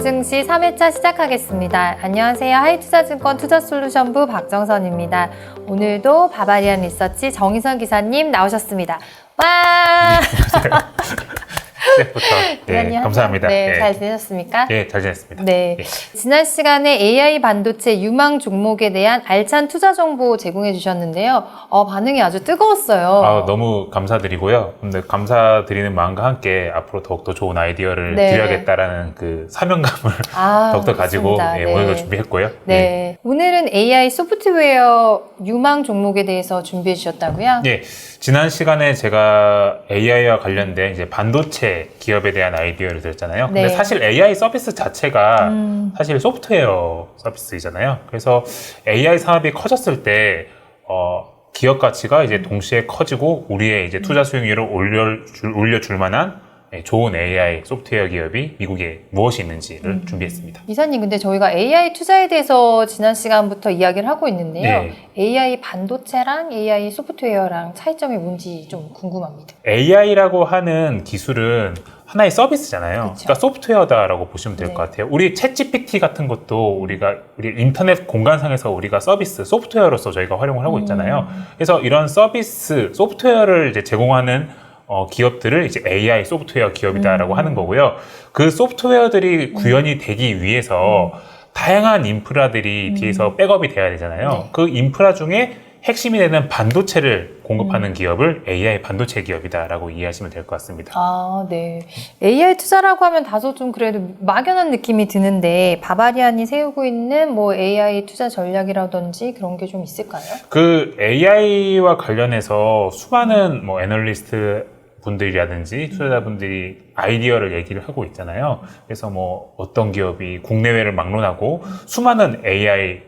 증시 3회차 시작하겠습니다. 안녕하세요. 하이투자증권 투자솔루션부 박정선입니다. 오늘도 바바리안 리서치 정희선 기사님 나오셨습니다. 와! 시작부터 네, 감사합니다. 네, 잘 지내셨습니까? 네, 잘 지냈습니다. 네. 지난 시간에 AI 반도체 유망 종목에 대한 알찬 투자 정보 제공해 주셨는데요. 반응이 아주 뜨거웠어요. 너무 감사드리고요. 근데 감사드리는 마음과 함께 앞으로 더욱더 좋은 아이디어를 드려야겠다라는 그 사명감을 더욱더 가지고 오늘도 준비했고요. 네. 오늘은 AI 소프트웨어 유망 종목에 대해서 준비해 주셨다고요? 네. 지난 시간에 제가 AI와 관련된 이제 반도체 기업에 대한 아이디어를 드렸잖아요. 근데 사실 AI 서비스 자체가 사실 소프트웨어 서비스이잖아요. 그래서 AI 산업이 커졌을 때 기업 가치가 이제 동시에 커지고 우리의 이제 투자 수익률을 올려줄 만한 좋은 AI 소프트웨어 기업이 미국에 무엇이 있는지를 준비했습니다. 이사님, 근데 저희가 AI 투자에 대해서 지난 시간부터 이야기를 하고 있는데요. AI 반도체랑 AI 소프트웨어랑 차이점이 뭔지 좀 궁금합니다. AI라고 하는 기술은 하나의 서비스잖아요. 그쵸. 그러니까 소프트웨어다라고 보시면 될 것 같아요. 우리 챗GPT 같은 것도 우리 인터넷 공간상에서 우리가 서비스, 소프트웨어로서 저희가 활용을 하고 있잖아요. 그래서 이런 서비스, 소프트웨어를 이제 제공하는 기업들을 이제 AI 소프트웨어 기업이다라고 하는 거고요. 그 소프트웨어들이 구현이 되기 위해서 다양한 인프라들이 뒤에서 백업이 돼야 되잖아요. 그 인프라 중에 핵심이 되는 반도체를 공급하는 기업을 AI 반도체 기업이다라고 이해하시면 될 것 같습니다. 네. AI 투자라고 하면 다소 좀 그래도 막연한 느낌이 드는데 바바리안이 세우고 있는 뭐 AI 투자 전략이라든지 그런 게 좀 있을까요? 그 AI와 관련해서 수많은 뭐 애널리스트 분들이라든지 투자자분들이 아이디어를 얘기를 하고 있잖아요. 그래서 뭐 어떤 기업이 국내외를 막론하고 수많은 AI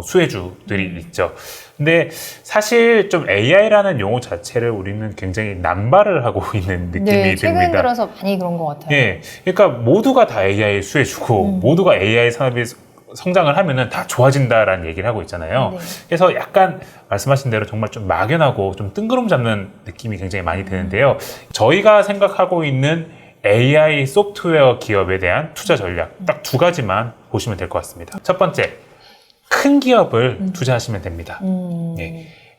수혜주들이 있죠. 근데 사실 좀 AI라는 용어 자체를 우리는 굉장히 남발을 하고 있는 느낌이 듭니다. 최근 들어서 많이 그런 것 같아요. 네, 그러니까 모두가 다 AI 수혜주고 모두가 AI 산업이 성장을 하면은 다 좋아진다라는 얘기를 하고 있잖아요. 그래서 약간 말씀하신 대로 정말 좀 막연하고 좀 뜬구름 잡는 느낌이 굉장히 많이 드는데요. 저희가 생각하고 있는 AI 소프트웨어 기업에 대한 투자 전략 딱 두 가지만 보시면 될 것 같습니다. 첫 번째, 큰 기업을 투자하시면 됩니다.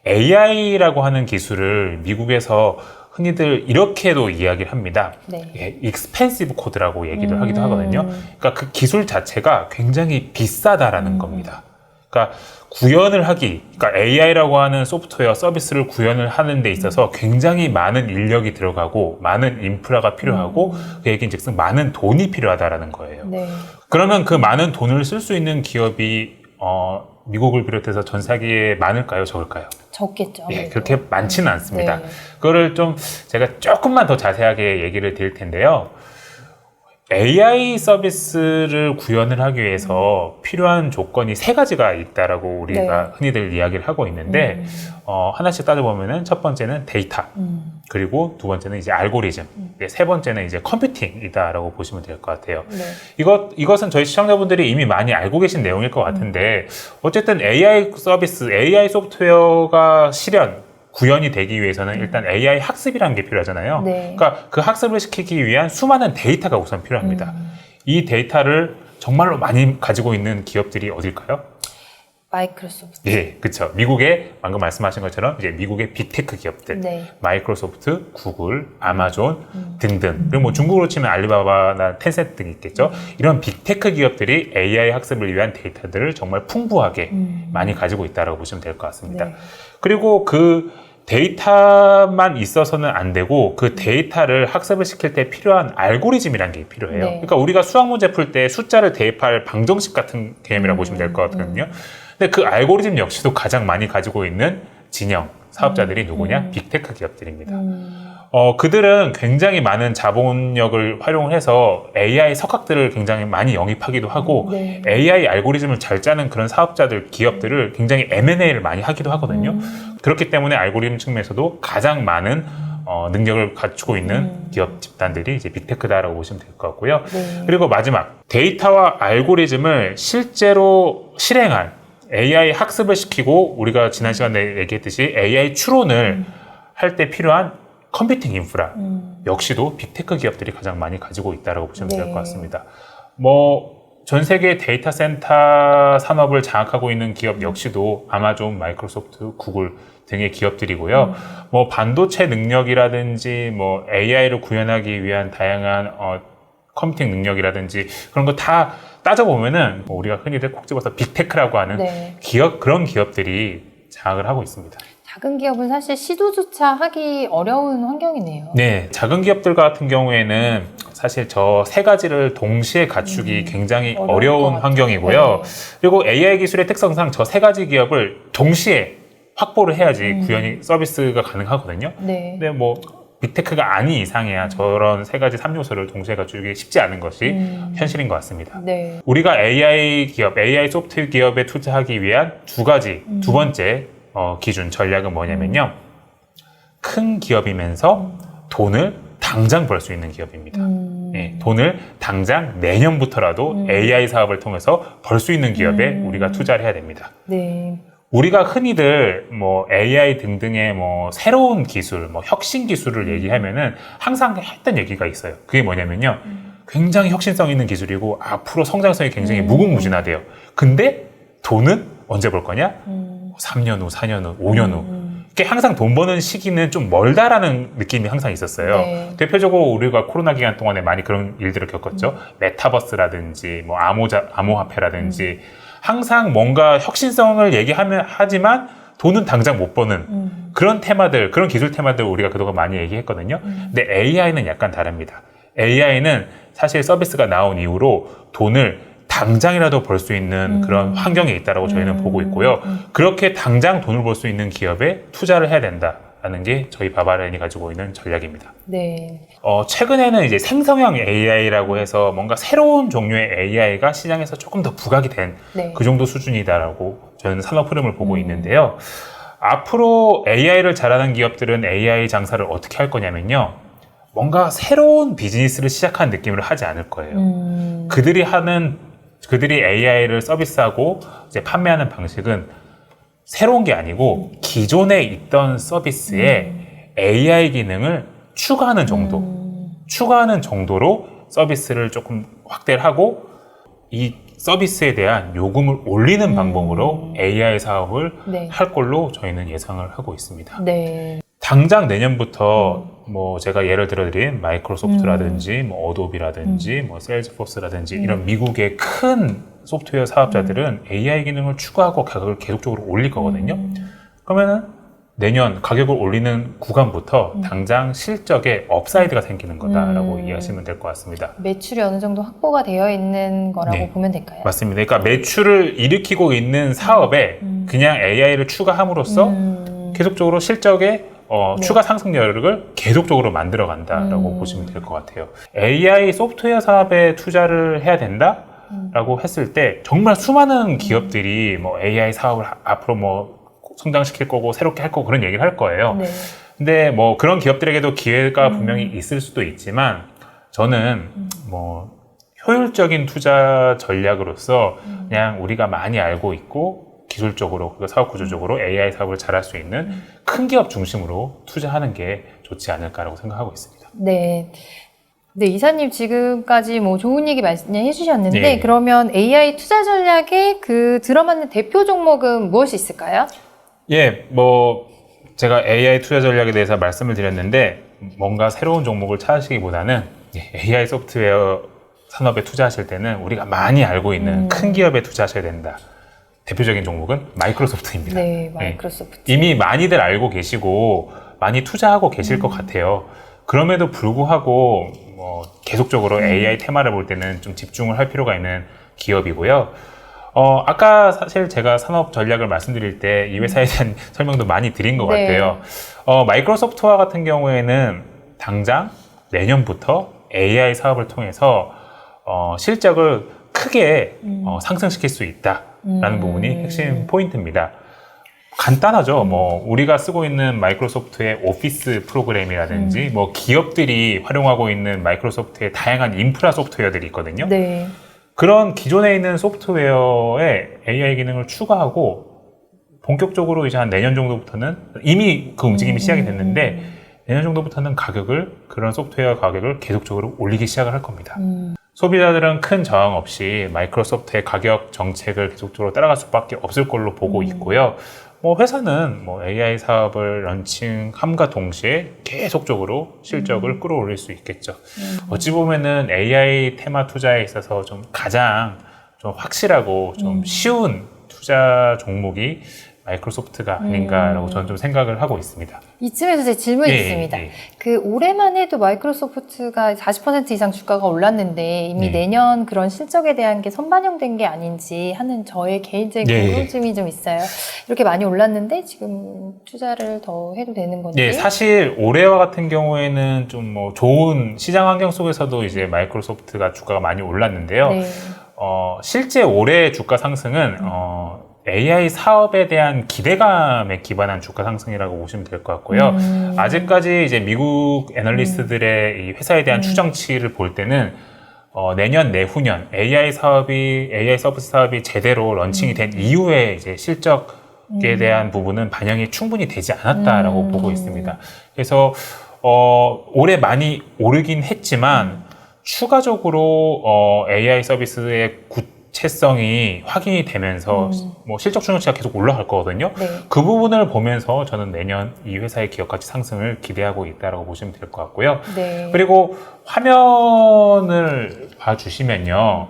AI라고 하는 기술을 미국에서 흔히들 이렇게도 이야기를 합니다. expensive code라고 얘기를 하기도 하거든요. 그러니까 그 기술 자체가 굉장히 비싸다라는 겁니다. 그러니까 그러니까 AI라고 하는 소프트웨어 서비스를 구현을 하는 데 있어서 굉장히 많은 인력이 들어가고 많은 인프라가 필요하고 그 얘기인즉슨 많은 돈이 필요하다라는 거예요. 그러면 그 많은 돈을 쓸 수 있는 기업이 미국을 비롯해서 전 세계에 많을까요? 적을까요? 적겠죠. 네, 그렇게 많지는 않습니다. 그거를 좀 제가 조금만 더 자세하게 얘기를 드릴 텐데요. AI 서비스를 구현을 하기 위해서 필요한 조건이 세 가지가 있다라고 우리가 흔히들 이야기를 하고 있는데 하나씩 따져보면은 첫 번째는 데이터, 그리고 두 번째는 이제 알고리즘, 세 번째는 이제 컴퓨팅이다라고 보시면 될 것 같아요. 이것은 저희 시청자분들이 이미 많이 알고 계신 내용일 것 같은데 어쨌든 AI 서비스, AI 소프트웨어가 구현이 되기 위해서는 일단 AI 학습이라는 게 필요하잖아요. 그러니까 그 학습을 시키기 위한 수많은 데이터가 우선 필요합니다. 이 데이터를 정말로 많이 가지고 있는 기업들이 어딜까요? 마이크로소프트. 예, 그렇죠. 미국의 방금 말씀하신 것처럼 이제 미국의 빅테크 기업들, 마이크로소프트, 구글, 아마존 등등. 그리고 뭐 중국으로 치면 알리바바나 텐센트 등이 있겠죠. 이런 빅테크 기업들이 AI 학습을 위한 데이터들을 정말 풍부하게 많이 가지고 있다고 보시면 될 것 같습니다. 그리고 그 데이터만 있어서는 안 되고 그 데이터를 학습을 시킬 때 필요한 알고리즘이라는 게 필요해요. 그러니까 우리가 수학 문제 풀 때 숫자를 대입할 방정식 같은 개념이라고 보시면 될 것 같거든요. 근데 그 알고리즘 역시도 가장 많이 가지고 있는 진영 사업자들이 누구냐? 빅테크 기업들입니다. 그들은 굉장히 많은 자본력을 활용을 해서 AI 석학들을 굉장히 많이 영입하기도 하고 AI 알고리즘을 잘 짜는 그런 사업자들, 기업들을 굉장히 M&A를 많이 하기도 하거든요. 그렇기 때문에 알고리즘 측면에서도 가장 많은 능력을 갖추고 있는 기업 집단들이 이제 빅테크다라고 보시면 될 것 같고요. 그리고 마지막, 데이터와 알고리즘을 실제로 실행할 AI 학습을 시키고 우리가 지난 시간에 얘기했듯이 AI 추론을 할 때 필요한 컴퓨팅 인프라 역시도 빅테크 기업들이 가장 많이 가지고 있다고 보시면 될 것 같습니다. 전 세계 데이터 센터 산업을 장악하고 있는 기업 역시도 아마존, 마이크로소프트, 구글 등의 기업들이고요. 뭐 반도체 능력이라든지 뭐 AI를 구현하기 위한 다양한 컴퓨팅 능력이라든지 그런 거 다 따져보면은 뭐 우리가 흔히들 콕 집어서 빅테크라고 하는 네. 그런 기업들이 장악을 하고 있습니다. 작은 기업은 사실 시도조차 하기 어려운 환경이네요. 네, 작은 기업들 같은 경우에는 사실 저 세 가지를 동시에 갖추기 굉장히 어려운 환경이고요. 네. 그리고 AI 기술의 특성상 저 세 가지 기업을 동시에 확보를 해야지 구현이 서비스가 가능하거든요. 네. 근데 뭐 빅테크가 아닌 이상해야 저런 세 가지 3요소를 동시에 갖추기 쉽지 않은 것이 현실인 것 같습니다. 네. 우리가 AI 기업, AI 소프트웨어 기업에 투자하기 위한 두 번째 기준 전략은 뭐냐면요. 큰 기업이면서 돈을 당장 벌 수 있는 기업입니다. 네, 돈을 당장 내년부터라도 AI 사업을 통해서 벌 수 있는 기업에 우리가 투자를 해야 됩니다. 네. 우리가 흔히들 뭐 AI 등등의 뭐 새로운 기술, 뭐 혁신 기술을 얘기하면은 항상 했던 얘기가 있어요. 그게 뭐냐면요. 굉장히 혁신성 있는 기술이고 앞으로 성장성이 굉장히 무궁무진하대요. 근데 돈은 언제 벌 거냐? 3년 후, 4년 후, 5년 후. 이게 항상 돈 버는 시기는 좀 멀다라는 느낌이 항상 있었어요. 네. 대표적으로 우리가 코로나 기간 동안에 많이 그런 일들을 겪었죠. 메타버스라든지 뭐 암호화폐라든지 항상 뭔가 혁신성을 하지만 돈은 당장 못 버는 그런 테마들, 그런 기술 테마들 우리가 그동안 많이 얘기했거든요. 근데 AI는 약간 다릅니다. AI는 사실 서비스가 나온 이후로 돈을 당장이라도 벌 수 있는 그런 환경에 있다고 저희는 보고 있고요. 그렇게 당장 돈을 벌 수 있는 기업에 투자를 해야 된다라는 게 저희 바바리안이 가지고 있는 전략입니다. 네. 최근에는 이제 생성형 AI라고 해서 뭔가 새로운 종류의 AI가 시장에서 조금 더 부각이 된 그 정도 수준이다라고 저는 산업 흐름을 보고 있는데요. 앞으로 AI를 잘하는 기업들은 AI 장사를 어떻게 할 거냐면요. 뭔가 새로운 비즈니스를 시작한 느낌으로 하지 않을 거예요. 그들이 AI를 서비스하고 이제 판매하는 방식은 새로운 게 아니고 기존에 있던 서비스에 AI 기능을 추가하는 정도로 서비스를 조금 확대를 하고 이 서비스에 대한 요금을 올리는 방법으로 AI 사업을 할 걸로 저희는 예상을 하고 있습니다. 네. 당장 내년부터 뭐 제가 예를 들어드린 마이크로소프트라든지 뭐 어도비라든지 뭐 세일즈포스라든지 이런 미국의 큰 소프트웨어 사업자들은 AI 기능을 추가하고 가격을 계속적으로 올릴 거거든요. 그러면은 내년 가격을 올리는 구간부터 당장 실적에 업사이드가 생기는 거다라고 이해하시면 될 것 같습니다. 매출이 어느 정도 확보가 되어 있는 거라고 보면 될까요? 맞습니다. 그러니까 매출을 일으키고 있는 사업에 그냥 AI를 추가함으로써 계속적으로 실적에 추가 상승력을 계속적으로 만들어 간다라고 보시면 될 것 같아요. AI 소프트웨어 사업에 투자를 해야 된다라고 했을 때 정말 수많은 기업들이 뭐 AI 사업을 앞으로 뭐 성장시킬 거고 새롭게 할 거고 그런 얘기를 할 거예요. 근데 뭐 그런 기업들에게도 기회가 분명히 있을 수도 있지만 저는 뭐 효율적인 투자 전략으로서 그냥 우리가 많이 알고 있고 기술적으로, 사업 구조적으로 AI 사업을 잘할 수 있는 큰 기업 중심으로 투자하는 게 좋지 않을까라고 생각하고 있습니다. 네. 네, 이사님 지금까지 뭐 좋은 얘기 말씀해 주셨는데 그러면 AI 투자 전략에 그 들어맞는 대표 종목은 무엇이 있을까요? 예, 뭐 제가 AI 투자 전략에 대해서 말씀을 드렸는데 뭔가 새로운 종목을 찾으시기보다는 AI 소프트웨어 산업에 투자하실 때는 우리가 많이 알고 있는 큰 기업에 투자하셔야 된다. 대표적인 종목은 마이크로소프트입니다. 네, 마이크로소프트. 이미 많이들 알고 계시고 많이 투자하고 계실 것 같아요. 그럼에도 불구하고 뭐 계속적으로 AI 테마를 볼 때는 좀 집중을 할 필요가 있는 기업이고요. 아까 사실 제가 산업 전략을 말씀드릴 때 이 회사에 대한 설명도 많이 드린 것 같아요. 마이크로소프트와 같은 경우에는 당장 내년부터 AI 사업을 통해서 실적을 크게 상승시킬 수 있다라는 부분이 핵심 포인트입니다. 간단하죠. 뭐 우리가 쓰고 있는 마이크로소프트의 오피스 프로그램이라든지 뭐 기업들이 활용하고 있는 마이크로소프트의 다양한 인프라 소프트웨어들이 있거든요. 네. 그런 기존에 있는 소프트웨어에 AI 기능을 추가하고 본격적으로 이제 한 내년 정도부터는 이미 그 움직임이 시작이 됐는데 내년 정도부터는 그런 소프트웨어 가격을 계속적으로 올리기 시작을 할 겁니다. 소비자들은 큰 저항 없이 마이크로소프트의 가격 정책을 계속적으로 따라갈 수밖에 없을 걸로 보고 있고요. 뭐 회사는 뭐 AI 사업을 런칭함과 동시에 계속적으로 실적을 끌어올릴 수 있겠죠. 어찌 보면은 AI 테마 투자에 있어서 좀 가장 좀 확실하고 좀 쉬운 투자 종목이 마이크로소프트가 아닌가라고 저는 좀 생각을 하고 있습니다. 이쯤에서 제 질문이 있습니다. 그 올해만 해도 마이크로소프트가 40% 이상 주가가 올랐는데 이미 내년 그런 실적에 대한 게 선반영된 게 아닌지 하는 저의 개인적인 궁금증이 좀 있어요. 이렇게 많이 올랐는데 지금 투자를 더 해도 되는 건지? 네, 사실 올해와 같은 경우에는 좀 뭐 좋은 시장 환경 속에서도 이제 마이크로소프트가 주가가 많이 올랐는데요. 실제 올해 주가 상승은 AI 사업에 대한 기대감에 기반한 주가 상승이라고 보시면 될 것 같고요. 아직까지 이제 미국 애널리스트들의 이 회사에 대한 추정치를 볼 때는 내년 내후년 AI 서비스 사업이 제대로 런칭이 된 이후에 이제 실적에 대한 부분은 반영이 충분히 되지 않았다라고 보고 있습니다. 그래서 올해 많이 오르긴 했지만 추가적으로 AI 서비스의 구체성이 확인이 되면서 뭐 실적 추정치가 계속 올라갈 거거든요. 그 부분을 보면서 저는 내년 이 회사의 기업 가치 상승을 기대하고 있다라고 보시면 될 것 같고요. 그리고 화면을 봐주시면요.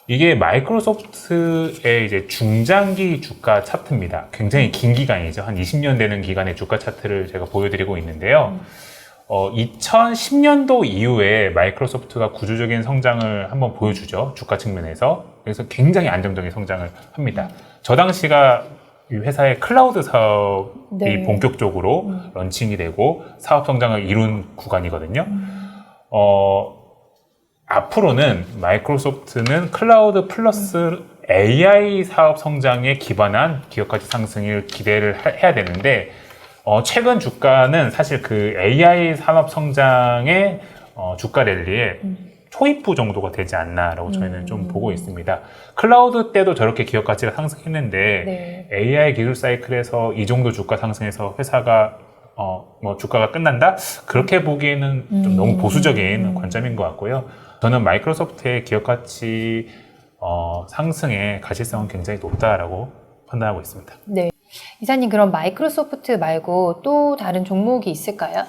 이게 마이크로소프트의 이제 중장기 주가 차트입니다. 굉장히 긴 기간이죠. 한 20년 되는 기간의 주가 차트를 제가 보여드리고 있는데요. 2010년도 이후에 마이크로소프트가 구조적인 성장을 한번 보여주죠. 주가 측면에서. 그래서 굉장히 안정적인 성장을 합니다. 저 당시가 이 회사의 클라우드 사업이 본격적으로 런칭이 되고 사업 성장을 이룬 구간이거든요. 앞으로는 마이크로소프트는 클라우드 플러스 AI 사업 성장에 기반한 기업가치 상승을 기대를 해야 되는데 최근 주가는 사실 그 AI 산업 성장의 주가 랠리에 초입부 정도가 되지 않나라고 저희는 좀 보고 있습니다. 클라우드 때도 저렇게 기업 가치가 상승했는데 AI 기술 사이클에서 이 정도 주가 상승해서 회사가 뭐 주가가 끝난다? 그렇게 보기에는 좀 너무 보수적인 관점인 것 같고요. 저는 마이크로소프트의 기업 가치 상승의 가치성은 굉장히 높다라고 판단하고 있습니다. 네. 이사님, 그럼 마이크로소프트 말고 또 다른 종목이 있을까요?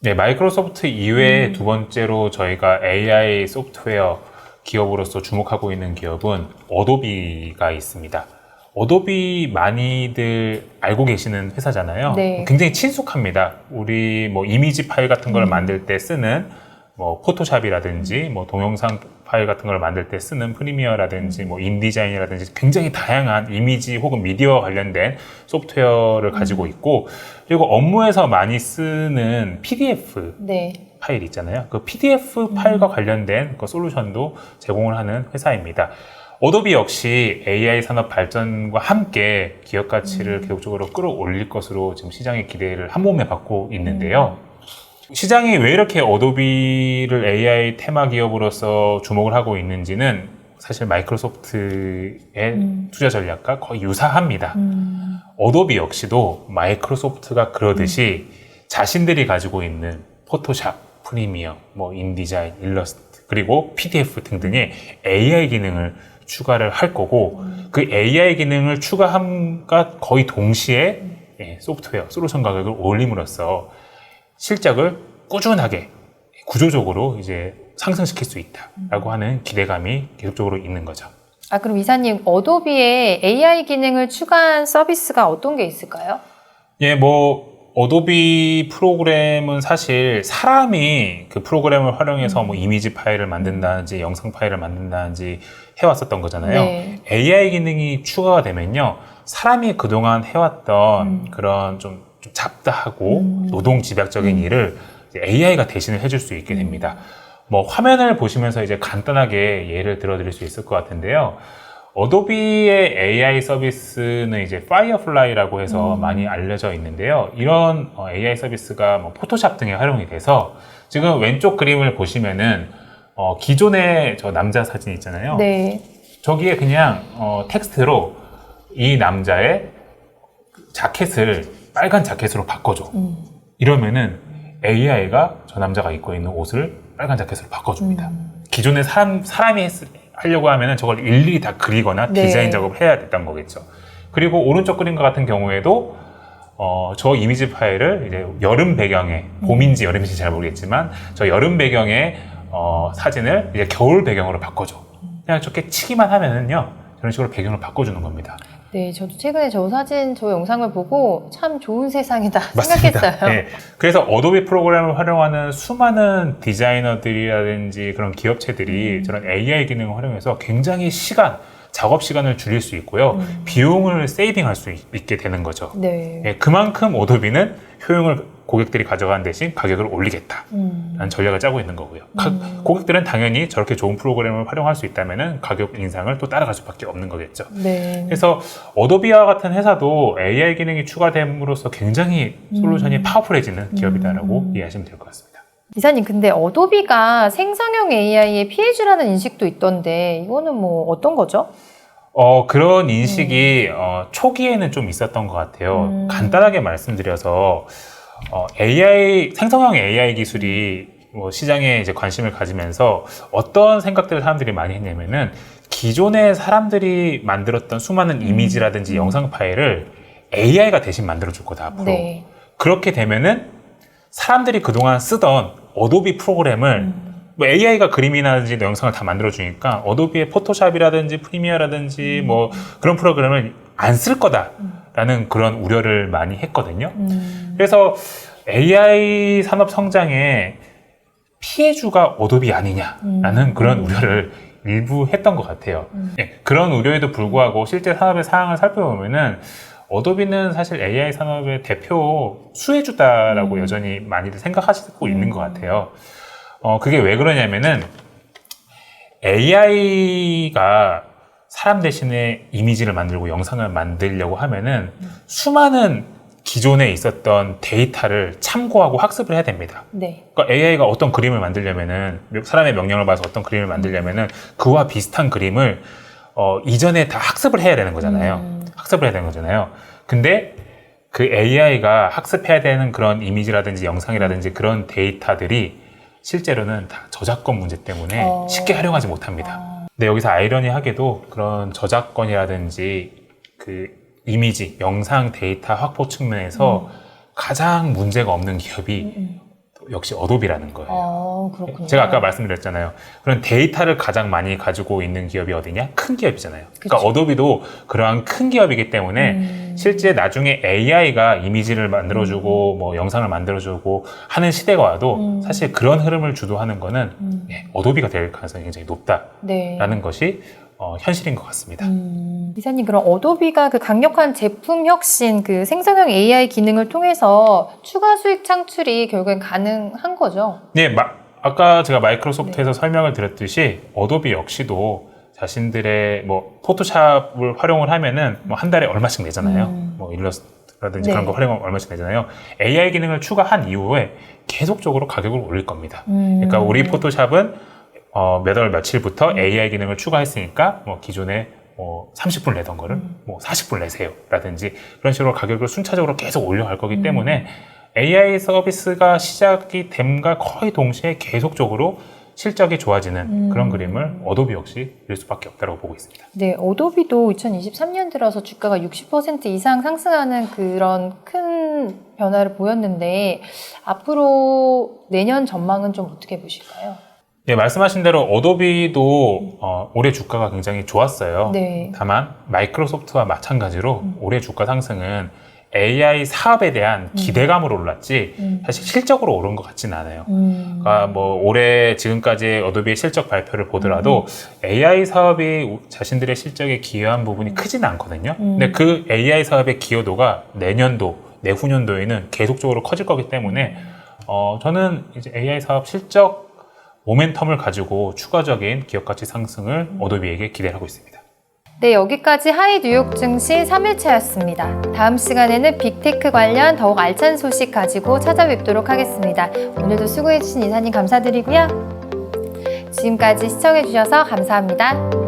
네, 마이크로소프트 이외에 두 번째로 저희가 AI 소프트웨어 기업으로서 주목하고 있는 기업은 어도비가 있습니다. 어도비 많이들 알고 계시는 회사잖아요. 굉장히 친숙합니다. 우리 뭐 이미지 파일 같은 걸 만들 때 쓰는 뭐 포토샵이라든지 뭐 동영상 파일 같은 걸 만들 때 쓰는 프리미어라든지 뭐 인디자인이라든지 굉장히 다양한 이미지 혹은 미디어 관련된 소프트웨어를 가지고 있고, 그리고 업무에서 많이 쓰는 PDF 파일 있잖아요. 그 PDF 파일과 관련된 그 솔루션도 제공을 하는 회사입니다. 어도비 역시 AI 산업 발전과 함께 기업 가치를 계속적으로 끌어올릴 것으로 지금 시장의 기대를 한 몸에 받고 있는데요. 시장이 왜 이렇게 어도비를 AI 테마 기업으로서 주목을 하고 있는지는 사실 마이크로소프트의 투자 전략과 거의 유사합니다. 어도비 역시도 마이크로소프트가 그러듯이 자신들이 가지고 있는 포토샵, 프리미어, 뭐 인디자인, 일러스트, 그리고 PDF 등등의 AI 기능을 추가를 할 거고, 그 AI 기능을 추가함과 거의 동시에 소프트웨어, 솔루션 가격을 올림으로써 실적을 꾸준하게 구조적으로 이제 상승시킬 수 있다라고 하는 기대감이 계속적으로 있는 거죠. 아, 그럼 이사님, 어도비에 AI 기능을 추가한 서비스가 어떤 게 있을까요? 예, 뭐 어도비 프로그램은 사실 사람이 그 프로그램을 활용해서 뭐 이미지 파일을 만든다든지 영상 파일을 만든다든지 해왔었던 거잖아요. AI 기능이 추가가 되면요, 사람이 그동안 해왔던 그런 좀 잡다하고 노동 집약적인 일을 AI가 대신을 해줄 수 있게 됩니다. 뭐 화면을 보시면서 이제 간단하게 예를 들어드릴 수 있을 것 같은데요. 어도비의 AI 서비스는 이제 파이어플라이라고 해서 많이 알려져 있는데요. 이런 AI 서비스가 뭐 포토샵 등에 활용이 돼서, 지금 왼쪽 그림을 보시면은 기존의 저 남자 사진 있잖아요. 저기에 그냥 텍스트로 이 남자의 자켓을 빨간 자켓으로 바꿔줘. 이러면은 AI가 저 남자가 입고 있는 옷을 빨간 자켓으로 바꿔줍니다. 기존에 사람이 하려고 하면은 저걸 일일이 다 그리거나 네. 디자인 작업을 해야 됐던 거겠죠. 그리고 오른쪽 그림 같은 경우에도 저 이미지 파일을 이제 여름 배경에, 봄인지 여름인지 잘 모르겠지만 저 여름 배경의 사진을 이제 겨울 배경으로 바꿔줘. 그냥 저렇게 치기만 하면은요, 저런 식으로 배경을 바꿔주는 겁니다. 네, 저도 최근에 저 사진, 저 영상을 보고 참 좋은 세상이다 맞습니다. 생각했어요. 네. 그래서 어도비 프로그램을 활용하는 수많은 디자이너들이라든지 그런 기업체들이 저런 AI 기능을 활용해서 굉장히 작업 시간을 줄일 수 있고요. 비용을 세이빙할 수 있게 되는 거죠. 네. 네, 그만큼 어도비는 효용을 고객들이 가져가는 대신 가격을 올리겠다라는 전략을 짜고 있는 거고요. 고객들은 당연히 저렇게 좋은 프로그램을 활용할 수 있다면 가격 인상을 또 따라갈 수밖에 없는 거겠죠. 네. 그래서 어도비와 같은 회사도 AI 기능이 추가됨으로써 굉장히 솔루션이 파워풀해지는 기업이다라고 이해하시면 될 것 같습니다. 이사님, 근데 어도비가 생성형 AI의 피해주라는 인식도 있던데 이거는 뭐 어떤 거죠? 그런 인식이 초기에는 좀 있었던 것 같아요. 간단하게 말씀드려서 생성형 AI 기술이 뭐 시장에 이제 관심을 가지면서 어떤 생각들을 사람들이 많이 했냐면은 기존에 사람들이 만들었던 수많은 이미지라든지 영상 파일을 AI가 대신 만들어줄 거다 앞으로. 네. 그렇게 되면은 사람들이 그동안 쓰던 어도비 프로그램을 뭐 AI가 그림이라든지 영상을 다 만들어주니까 어도비의 포토샵이라든지 프리미어라든지 뭐 그런 프로그램을 안 쓸 거다라는 그런 우려를 많이 했거든요. 그래서 AI 산업 성장에 피해주가 어도비 아니냐라는 그런 우려를 일부 했던 것 같아요. 네, 그런 우려에도 불구하고 실제 산업의 상황을 살펴보면은 어도비는 사실 AI 산업의 대표 수혜주다라고 여전히 많이들 생각하시고 있는 것 같아요. 그게 왜 그러냐면은 AI가 사람 대신에 이미지를 만들고 영상을 만들려고 하면은 수많은 기존에 있었던 데이터를 참고하고 학습을 해야 됩니다. 네. 그러니까 AI가 어떤 그림을 만들려면은 사람의 명령을 받아서 어떤 그림을 만들려면은 그와 비슷한 그림을 이전에 다 학습을 해야 되는 거잖아요. 학습을 해야 되는 거잖아요. 근데 그 AI가 학습해야 되는 그런 이미지라든지 영상이라든지 그런 데이터들이 실제로는 다 저작권 문제 때문에 쉽게 활용하지 못합니다. 근데 여기서 아이러니하게도 그런 저작권이라든지 그 이미지, 영상 데이터 확보 측면에서 가장 문제가 없는 기업이 역시 어도비라는 거예요. 그렇군요. 제가 아까 말씀드렸잖아요. 그런 데이터를 가장 많이 가지고 있는 기업이 어디냐? 큰 기업이잖아요. 그러니까 어도비도 그러한 큰 기업이기 때문에 실제 나중에 AI가 이미지를 만들어주고 뭐 영상을 만들어주고 하는 시대가 와도 사실 그런 흐름을 주도하는 거는 어도비가 될 가능성이 굉장히 높다라는 것이 현실인 것 같습니다. 이사님, 그럼 어도비가 그 강력한 제품 혁신, 그 생성형 AI 기능을 통해서 추가 수익 창출이 결국엔 가능한 거죠? 네, 아까 제가 마이크로소프트에서 설명을 드렸듯이 어도비 역시도 자신들의 뭐 포토샵을 활용을 하면은 뭐 한 달에 얼마씩 내잖아요. 뭐 일러스트라든지 그런 거 활용하면 얼마씩 내잖아요. AI 기능을 추가한 이후에 계속적으로 가격을 올릴 겁니다. 그러니까 우리 포토샵은 몇 월 며칠부터 AI 기능을 추가했으니까 뭐 기존에 30불 내던 거를 뭐 40불 내세요 라든지 그런 식으로 가격을 순차적으로 계속 올려갈 거기 때문에 AI 서비스가 시작이 됨과 거의 동시에 계속적으로 실적이 좋아지는 그런 그림을 어도비 역시 그릴 수밖에 없다고 보고 있습니다. 네, 어도비도 2023년 들어서 주가가 60% 이상 상승하는 그런 큰 변화를 보였는데 앞으로 내년 전망은 좀 어떻게 보실까요? 네, 말씀하신 대로 어도비도 올해 주가가 굉장히 좋았어요. 네. 다만 마이크로소프트와 마찬가지로 올해 주가 상승은 AI 사업에 대한 기대감으로 올랐지 사실 실적으로 오른 것 같지는 않아요. 그러니까 뭐 올해 지금까지 어도비의 실적 발표를 보더라도 AI 사업이 자신들의 실적에 기여한 부분이 크지는 않거든요. 근데 그 AI 사업의 기여도가 내년도, 내후년도에는 계속적으로 커질 거기 때문에 저는 이제 AI 사업 실적 모멘텀을 가지고 추가적인 기업가치 상승을 어도비에게 기대하고 있습니다. 네, 여기까지 하이 뉴욕 증시 3일차였습니다. 다음 시간에는 빅테크 관련 더욱 알찬 소식 가지고 찾아뵙도록 하겠습니다. 오늘도 수고해주신 이사님 감사드리고요. 지금까지 시청해주셔서 감사합니다.